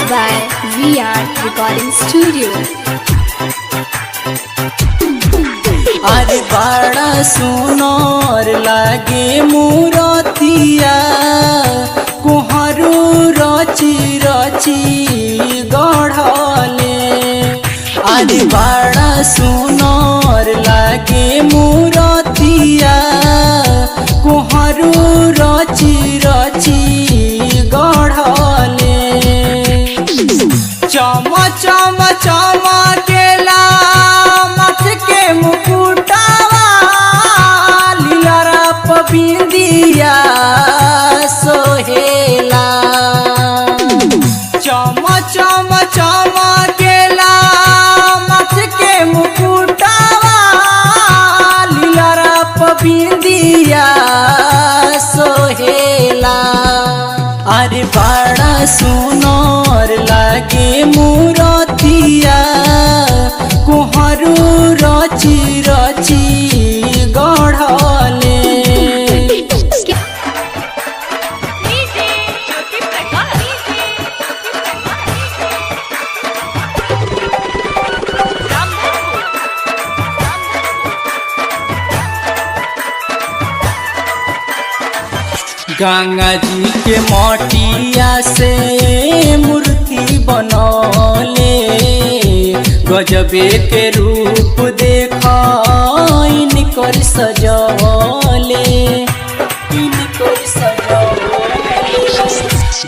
by VR Recording Studio। अरे बड़ा सुनर लागे मूरतिया कुहरू रची रची गढ़ले। अरे बड़ा सुनर लागे मूरतिया कुहरू रची रची गढ़ले। चम चम चमकेला मथ के मुकुटावा लीलरा बिंदिया सोहेला। चम चम चमकेला मथ के मुकुटावा लीलरा बिंदिया सोहेला। अरे बड़ा सुनर लागे मूरतिया कुहरू रची रची गढ़ले। गंगा जी के मटिया से मूर्ति बनौले। गजबे के रूप देखा इनकर सजौले। इनकर सजौले।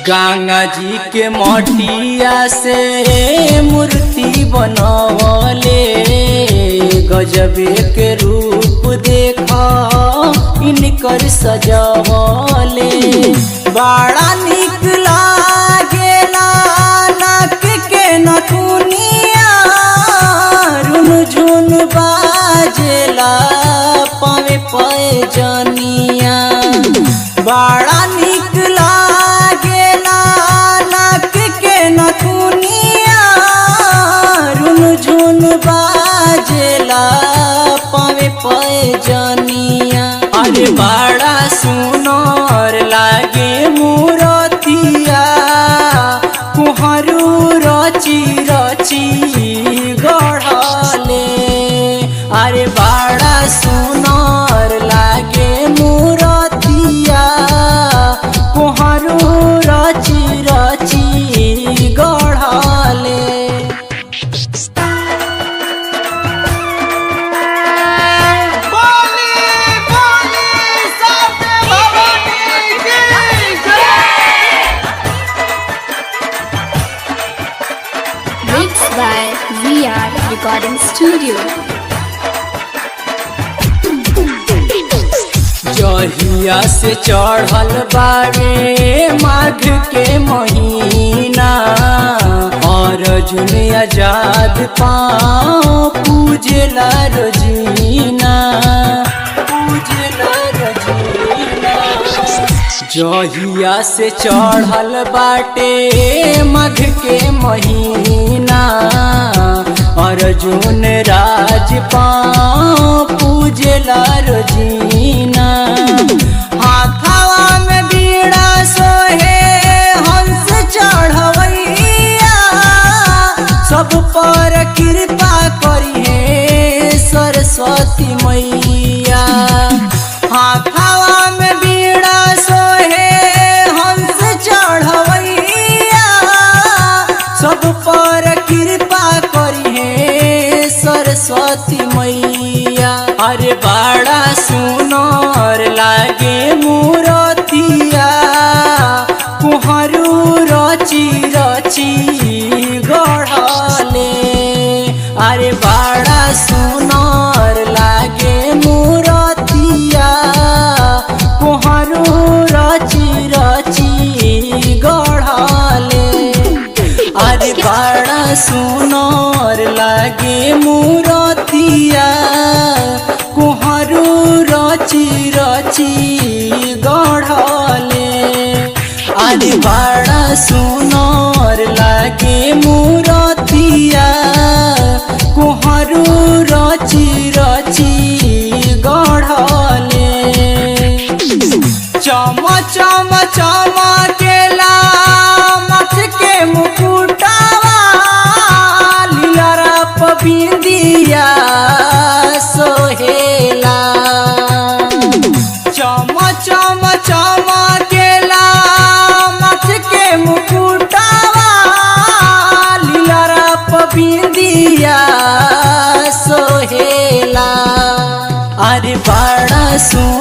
गंगा जी के मटिया से मूर्ति बनौले। गजबे के रूप देखा इनकर सजौले। बड़ा निक लागेला नाक के नथुनिया रुन झुन बाजेला पावे पैजनिया। बड़ा निक लागेला नाक के नथुनिया रुन झुन बाजेला पावे पैजनिया। अरे बड़ा सुनर लागे मूरतिया कुहरू रची रची गढ़ले। अरे बड़ा सुनर लागे मूरतिया कुहरू रची रची गढ़ले। Mixed by VR Recording Studio। जहिया से चढ़ल बावे माघ के महीना और जुन आजाद पाँव पूजला रोजीना। पूजला रोजीना। जहिया से चढ़ल बाटे माघ के महीना अर्जुन राज पाँव पूजला रोजीना। हाथवा में बीड़ा सोहे हंस चढ़वैया सब पर कृपा करिहे सरस्वती मैया। हाथवा में बीड़ा सोहे हंस चढ़वैया सब पर कृपा करिहे सरस्वती मैया। अरे बड़ा सुनर लागे मूरतिया कुहरू रची रची गढ़ले। अरे बड़ा सुनर लागे मूरतिया कुहरू रची रची गढ़ले। अरे बड़ा सुनर लागे मूरतिया कुहरू रची रची गढ़ले। अरे बड़ा सुनर लागे मूरतिया सुनर